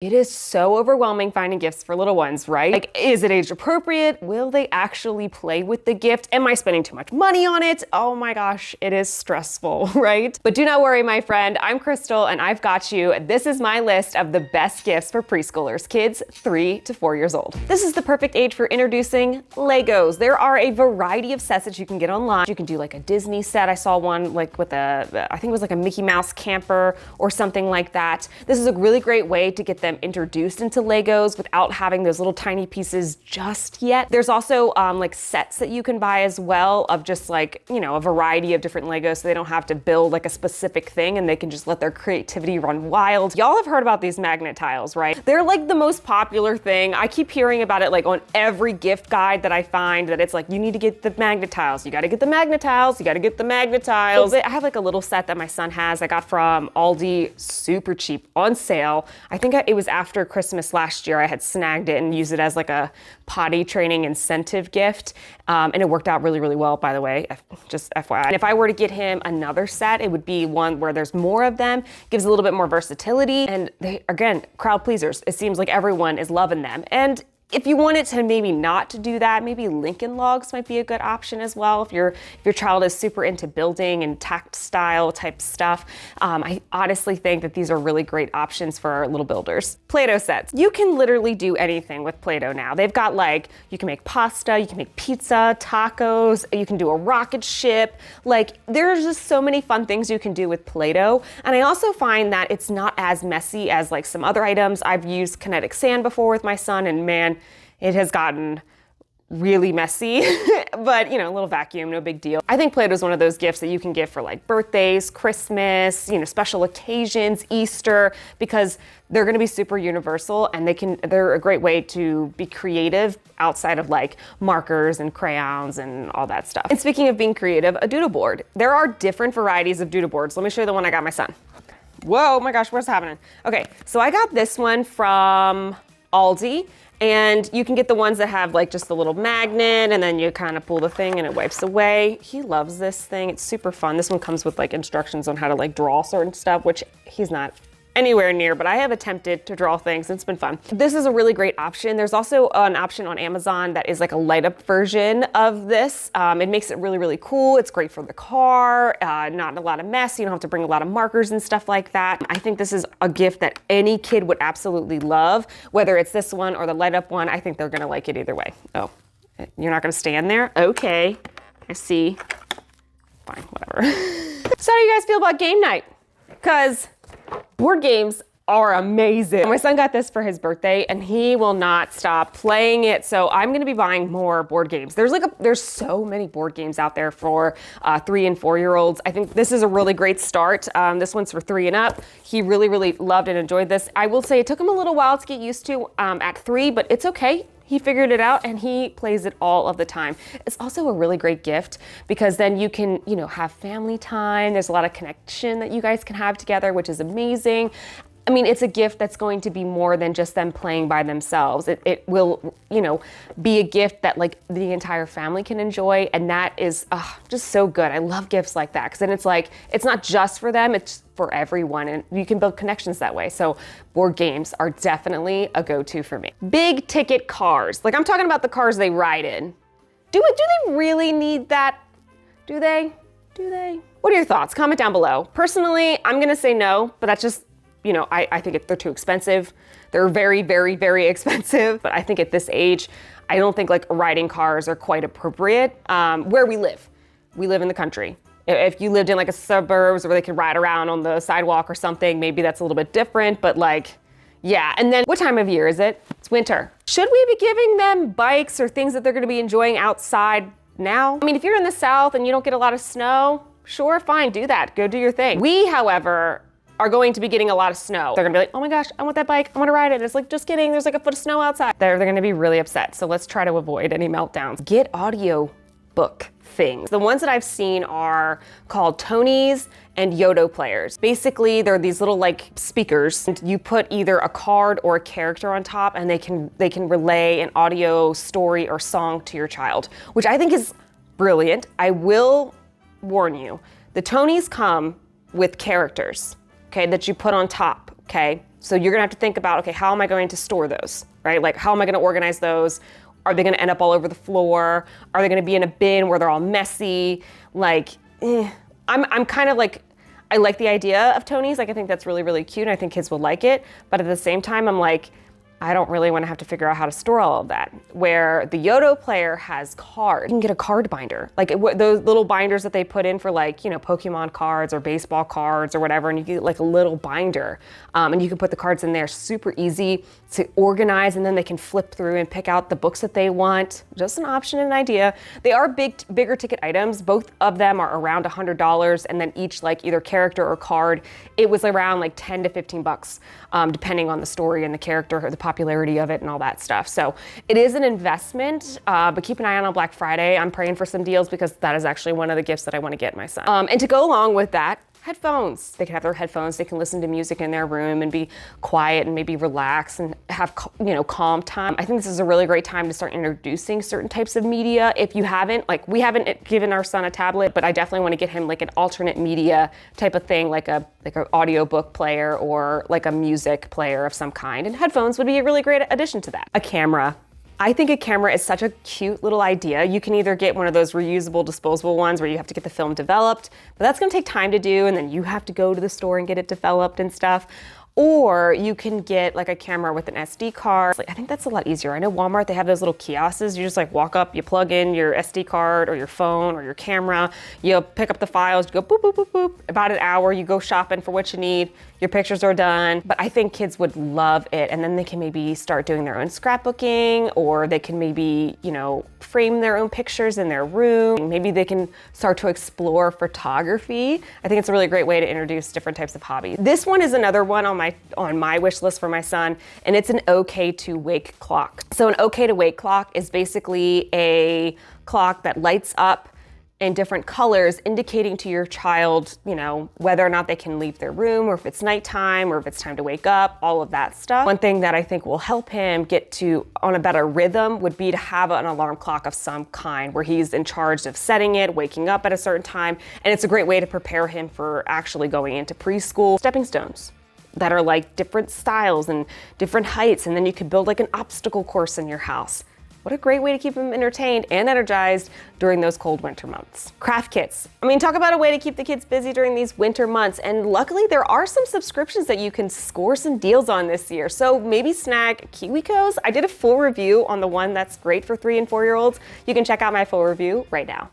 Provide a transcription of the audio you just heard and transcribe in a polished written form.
It is so overwhelming finding gifts for little ones, right? Like, is it age appropriate? Will they actually play with the gift? Am I spending too much money on it? Oh my gosh, it is stressful, right? But do not worry, my friend. I'm Chrystal and I've got you. This is my list of the best gifts for preschoolers, kids 3 to 4 years old. This is the perfect age for introducing Legos. There are a variety of sets that you can get online. You can do like a Disney set. I saw one like with I think it was like a Mickey Mouse camper or something like that. This is a really great way to get them introduced into Legos without having those little tiny pieces just yet. There's also like sets that you can buy as well of just like, you know, a variety of different Legos so they don't have to build like a specific thing and they can just let their creativity run wild. Y'all have heard about these magnet tiles, right? They're like the most popular thing. I keep hearing about it like on every gift guide that I find, that it's like, you need to get the magnet tiles. You got to get the magnet tiles. You got to get the magnet tiles. I have like a little set that my son has. I got from Aldi, super cheap, on sale. I think it was after Christmas last year. I had snagged it and used it as like a potty training incentive gift. And it worked out really, really well, by the way, just FYI. And if I were to get him another set, it would be one where there's more of them, gives a little bit more versatility. And they, again, crowd pleasers. It seems like everyone is loving them. And if you wanted to maybe not to do that, maybe Lincoln Logs might be a good option as well. If your child is super into building and tactile type stuff, I honestly think that these are really great options for little builders. Play-Doh sets. You can literally do anything with Play-Doh now. They've got like, you can make pasta, you can make pizza, tacos, you can do a rocket ship. Like, there's just so many fun things you can do with Play-Doh. And I also find that it's not as messy as like some other items. I've used kinetic sand before with my son, and man, it has gotten really messy, but you know, a little vacuum, no big deal. I think Play-Doh is one of those gifts that you can give for like birthdays, Christmas, you know, special occasions, Easter, because they're gonna be super universal and they're a great way to be creative outside of like markers and crayons and all that stuff. And speaking of being creative, a doodle board. There are different varieties of doodle boards. Let me show you the one I got my son. Whoa, my gosh, what's happening? Okay, so I got this one from Aldi. And you can get the ones that have like just the little magnet and then you kind of pull the thing and it wipes away. He loves this thing. It's super fun. This one comes with like instructions on how to like draw certain stuff, which he's not anywhere near, but I have attempted to draw things. It's been fun. This is a really great option. There's also an option on Amazon that is like a light up version of this. It makes it really, really cool. It's great for the car, not a lot of mess. You don't have to bring a lot of markers and stuff like that. I think this is a gift that any kid would absolutely love, whether it's this one or the light up one. I think they're gonna like it either way. Oh, you're not gonna stand there? Okay, I see. Fine, whatever. So how do you guys feel about game night? Because board games are amazing. My son got this for his birthday and he will not stop playing it. So I'm gonna be buying more board games. There's so many board games out there for 3 and 4 year olds. I think this is a really great start. This one's for 3 and up. He really, really loved and enjoyed this. I will say it took him a little while to get used to at 3, but it's okay. He figured it out and he plays it all of the time. It's also a really great gift because then you can, you know, have family time. There's a lot of connection that you guys can have together, which is amazing. I mean, it's a gift that's going to be more than just them playing by themselves. It will, you know, be a gift that like the entire family can enjoy. And that is just so good. I love gifts like that because then it's like, it's not just for them, it's for everyone and you can build connections that way. So board games are definitely a go-to for me. Big ticket cars. Like I'm talking about the cars they ride in. Do they really need that? Do they? What are your thoughts? Comment down below. Personally, I'm gonna say no, but that's just, you know, I think they're too expensive. They're very, very, very expensive. But I think at this age, I don't think like riding cars are quite appropriate. Where we live in the country. If you lived in like a suburbs where they could ride around on the sidewalk or something, maybe that's a little bit different, but like, yeah. And then what time of year is it? It's winter. Should we be giving them bikes or things that they're gonna be enjoying outside now? I mean, if you're in the South and you don't get a lot of snow, sure, fine, do that, go do your thing. We, however, are going to be getting a lot of snow. They're gonna be like, oh my gosh, I want that bike, I wanna ride it. It's like, just kidding, there's like a foot of snow outside. They're gonna be really upset. So let's try to avoid any meltdowns. Get audio book things. The ones that I've seen are called Tonys and Yodo players. Basically, they're these little like speakers. And you put either a card or a character on top and they can relay an audio story or song to your child, which I think is brilliant. I will warn you, the Tonys come with characters, okay, that you put on top, okay? So you're gonna have to think about, okay, how am I going to store those, right? Like, how am I gonna organize those? Are they gonna end up all over the floor? Are they gonna be in a bin where they're all messy? Like, I'm kind of like, I like the idea of Tony's. Like, I think that's really, really cute, and I think kids will like it. But at the same time, I'm like, I don't really want to have to figure out how to store all of that. Where the Yoto player has cards. You can get a card binder. Like those little binders that they put in for, like, you know, Pokemon cards or baseball cards or whatever, and you get like a little binder. And you can put the cards in there, super easy to organize, and then they can flip through and pick out the books that they want. Just an option and an idea. They are bigger ticket items. Both of them are around $100, and then each, like, either character or card, it was around like 10 to 15 bucks, depending on the story and the character or the popularity of it and all that stuff. So it is an investment, but keep an eye on Black Friday. I'm praying for some deals because that is actually one of the gifts that I want to get my son. And to go along with that, headphones. They can have their headphones. They can listen to music in their room and be quiet and maybe relax and have, you know, calm time. I think this is a really great time to start introducing certain types of media. If you haven't, like, we haven't given our son a tablet, but I definitely want to get him like an alternate media type of thing, like an audiobook player or like a music player of some kind. And headphones would be a really great addition to that. A camera. I think a camera is such a cute little idea. You can either get one of those reusable, disposable ones where you have to get the film developed, but that's gonna take time to do, and then you have to go to the store and get it developed and stuff. Or you can get like a camera with an SD card. Like, I think that's a lot easier. I know Walmart, they have those little kiosks. You just like walk up, you plug in your SD card or your phone or your camera, you pick up the files, you go boop, boop, boop, boop. About an hour, you go shopping for what you need. Your pictures are done. But I think kids would love it. And then they can maybe start doing their own scrapbooking, or they can maybe, you know, frame their own pictures in their room. Maybe they can start to explore photography. I think it's a really great way to introduce different types of hobbies. This one is another one on my wish list for my son, and it's an OK to wake clock. So an OK to wake clock is basically a clock that lights up in different colors, indicating to your child, you know, whether or not they can leave their room, or if it's nighttime, or if it's time to wake up, all of that stuff. One thing that I think will help him get to on a better rhythm would be to have an alarm clock of some kind where he's in charge of setting it, waking up at a certain time, and it's a great way to prepare him for actually going into preschool. Stepping stones that are like different styles and different heights, and then you could build like an obstacle course in your house. What a great way to keep them entertained and energized during those cold winter months. Craft kits. I mean, talk about a way to keep the kids busy during these winter months. And luckily there are some subscriptions that you can score some deals on this year. So maybe snag KiwiCos. I did a full review on the one that's great for 3 and 4-year-olds. You can check out my full review right now.